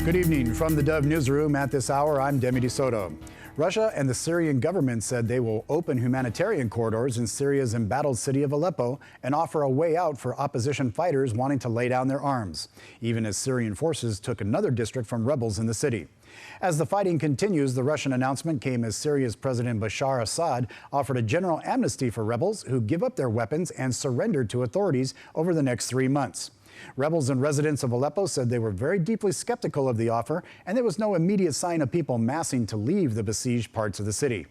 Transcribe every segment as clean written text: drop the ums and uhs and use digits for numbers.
Good evening from the Dove Newsroom. At this hour, I'm Demi DeSoto. Russia and the Syrian government said they will open humanitarian corridors in Syria's embattled city of Aleppo and offer a way out for opposition fighters wanting to lay down their arms, even as Syrian forces took another district from rebels in the city. As the fighting continues, the Russian announcement came as Syria's President Bashar Assad offered a general amnesty for rebels who give up their weapons and surrender to authorities over the next 3 months. Rebels and residents of Aleppo said they were very deeply skeptical of the offer, and there was no immediate sign of people massing to leave the besieged parts of the city.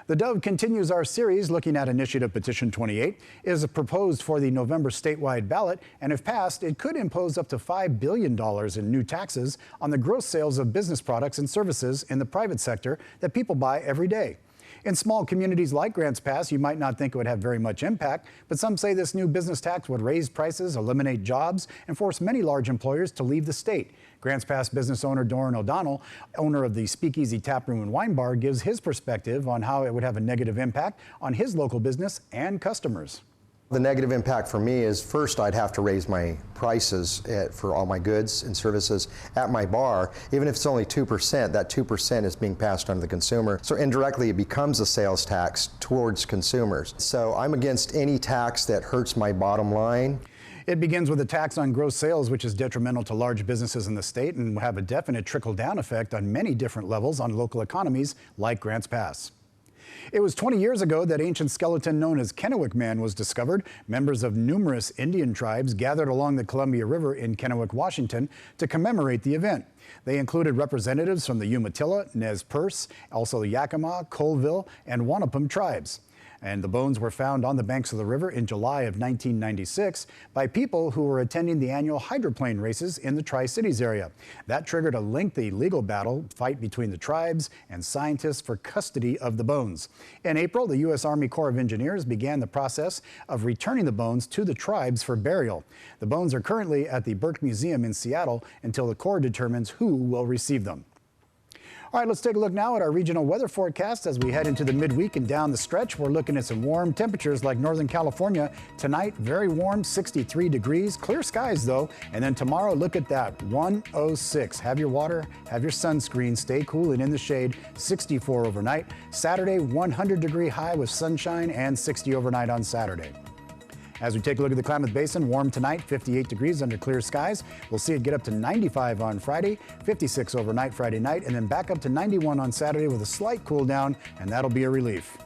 The Dove continues our series looking at Initiative Petition 28. It is proposed for the November statewide ballot, and if passed, it could impose up to $5 billion in new taxes on the gross sales of business products and services in the private sector that people buy every day. In small communities like Grants Pass, you might not think it would have very much impact, but some say this new business tax would raise prices, eliminate jobs, and force many large employers to leave the state. Grants Pass business owner Doran O'Donnell, owner of the Speakeasy Taproom and Wine Bar, gives his perspective on how it would have a negative impact on his local business and customers. The negative impact for me is, first, I'd have to raise my prices for all my goods and services at my bar. Even if it's only 2%, that 2% is being passed on to the consumer. So indirectly, it becomes a sales tax towards consumers. So I'm against any tax that hurts my bottom line. It begins with a tax on gross sales, which is detrimental to large businesses in the state and will have a definite trickle-down effect on many different levels on local economies like Grants Pass. It was 20 years ago that ancient skeleton known as Kennewick Man was discovered. Members of numerous Indian tribes gathered along the Columbia River in Kennewick, Washington to commemorate the event. They included representatives from the Umatilla, Nez Perce, also the Yakima, Colville, and Wanapum tribes. And the bones were found on the banks of the river in July of 1996 by people who were attending the annual hydroplane races in the Tri-Cities area. That triggered a lengthy legal fight between the tribes and scientists for custody of the bones. In April, the U.S. Army Corps of Engineers began the process of returning the bones to the tribes for burial. The bones are currently at the Burke Museum in Seattle until the Corps determines who will receive them. All right, let's take a look now at our regional weather forecast as we head into the midweek and down the stretch. We're looking at some warm temperatures like Northern California. Tonight, very warm, 63 degrees. Clear skies, though. And then tomorrow, look at that, 106. Have your water, have your sunscreen, stay cool and in the shade, 64 overnight. Saturday, 100-degree high with sunshine and 60 overnight on Saturday. As we take a look at the Klamath Basin, warm tonight, 58 degrees under clear skies. We'll see it get up to 95 on Friday, 56 overnight Friday night, and then back up to 91 on Saturday with a slight cool down, and that'll be a relief.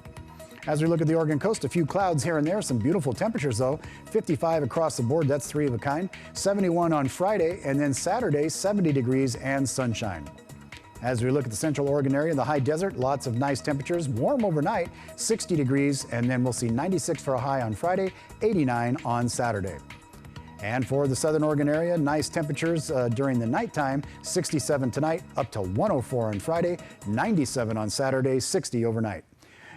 As we look at the Oregon coast, a few clouds here and there, some beautiful temperatures though. 55 across the board, that's 3 of a kind. 71 on Friday, and then Saturday, 70 degrees and sunshine. As we look at the Central Oregon area, the high desert, lots of nice temperatures, warm overnight, 60 degrees, and then we'll see 96 for a high on Friday, 89 on Saturday. And for the Southern Oregon area, nice temperatures during the nighttime, 67 tonight, up to 104 on Friday, 97 on Saturday, 60 overnight.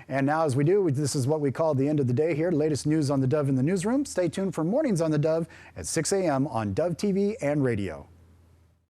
And now as we do, this is what we call the end of the day here. Latest news on the Dove in the newsroom. Stay tuned for Mornings on the Dove at 6 a.m. on Dove TV and radio.